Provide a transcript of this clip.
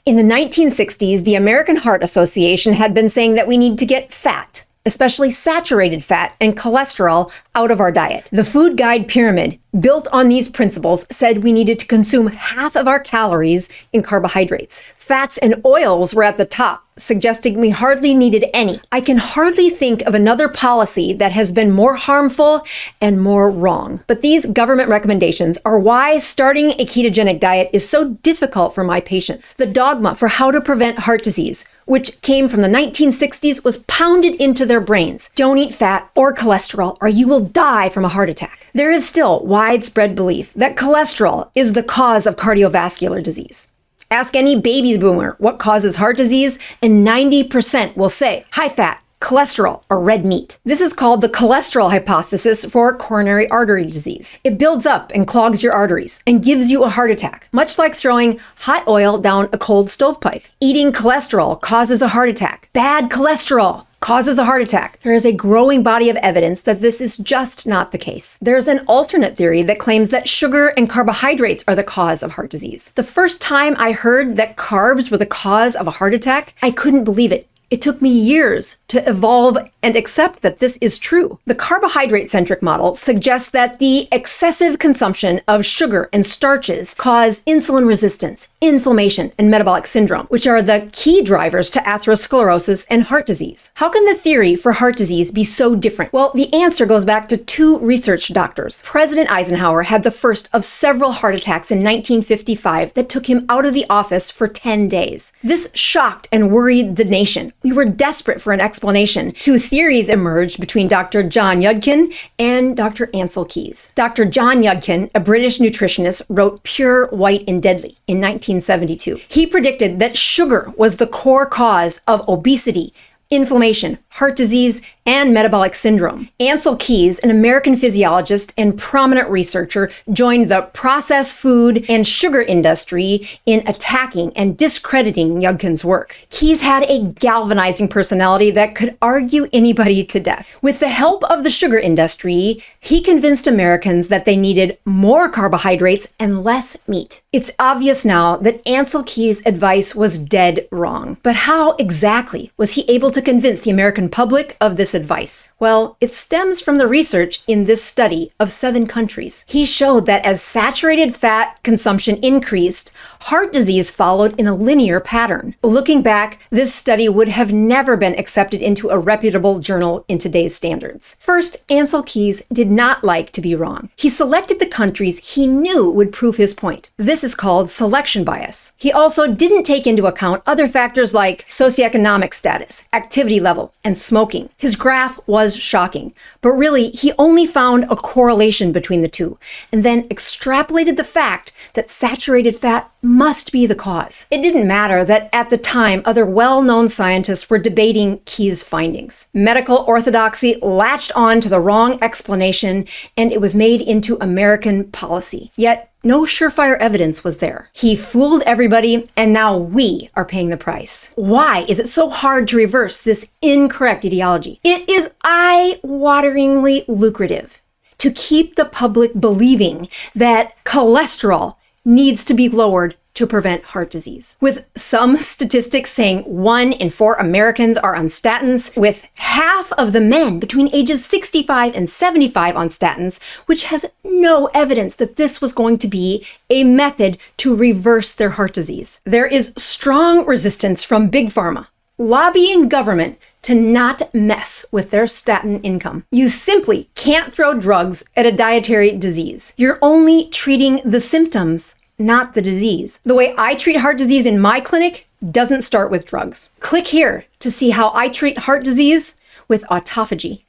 In the 1960s, the American Heart Association had been saying that we need to get fat, especially saturated fat and cholesterol, out of our diet. The food guide pyramid, built on these principles, said we needed to consume half of our calories in carbohydrates. Fats and oils were at the top, suggesting we hardly needed any. I can hardly think of another policy that has been more harmful and more wrong. But these government recommendations are why starting a ketogenic diet is so difficult for my patients. The dogma for how to prevent heart disease, which came from the 1960s, was pounded into their brains. Don't eat fat or cholesterol or you will die from a heart attack. There is still widespread belief that cholesterol is the cause of cardiovascular disease. Ask any baby boomer what causes heart disease, and 90% will say high fat, cholesterol, or red meat. This is called the cholesterol hypothesis for coronary artery disease. It builds up and clogs your arteries and gives you a heart attack, much like throwing hot oil down a cold stovepipe. Eating cholesterol causes a heart attack. Bad cholesterol causes a heart attack. There is a growing body of evidence that this is just not the case. There's an alternate theory that claims that sugar and carbohydrates are the cause of heart disease. The first time I heard that carbs were the cause of a heart attack, I couldn't believe it. It took me years to evolve and accept that this is true. The carbohydrate-centric model suggests that the excessive consumption of sugar and starches cause insulin resistance, inflammation, and metabolic syndrome, which are the key drivers to atherosclerosis and heart disease. How can the theory for heart disease be so different? Well, the answer goes back to two research doctors. President Eisenhower had the first of several heart attacks in 1955 that took him out of the office for 10 days. This shocked and worried the nation. We were desperate for an explanation. Two theories emerged between Dr. John Yudkin and Dr. Ancel Keys. Dr. John Yudkin, a British nutritionist, wrote Pure, White, and Deadly in 1972. He predicted that sugar was the core cause of obesity, inflammation, heart disease, and metabolic syndrome. Ancel Keys, an American physiologist and prominent researcher, joined the processed food and sugar industry in attacking and discrediting Yudkin's work. Keys had a galvanizing personality that could argue anybody to death. With the help of the sugar industry, he convinced Americans that they needed more carbohydrates and less meat. It's obvious now that Ancel Keys' advice was dead wrong. But how exactly was he able to convince the American public of this advice? Well, it stems from the research in this study of 7 countries. He showed that as saturated fat consumption increased, heart disease followed in a linear pattern. Looking back, this study would have never been accepted into a reputable journal in today's standards. First, Ancel Keys did not like to be wrong. He selected the countries he knew would prove his point. This is called selection bias. He also didn't take into account other factors like socioeconomic status, activity level, and smoking. His graph was shocking, but really he only found a correlation between the two and then extrapolated the fact that saturated fat must be the cause. It didn't matter that at the time other well-known scientists were debating Keys' findings. Medical orthodoxy latched on to the wrong explanation and it was made into American policy. Yet no surefire evidence was there. He fooled everybody, and now we are paying the price. Why is it so hard to reverse this incorrect ideology? It is eye-wateringly lucrative to keep the public believing that cholesterol needs to be lowered to prevent heart disease. With some statistics saying 1 in 4 Americans are on statins, with half of the men between ages 65 and 75 on statins, which has no evidence that this was going to be a method to reverse their heart disease. There is strong resistance from Big Pharma, lobbying government to not mess with their statin income. You simply can't throw drugs at a dietary disease. You're only treating the symptoms, not the disease. The way I treat heart disease in my clinic doesn't start with drugs. Click here to see how I treat heart disease with autophagy.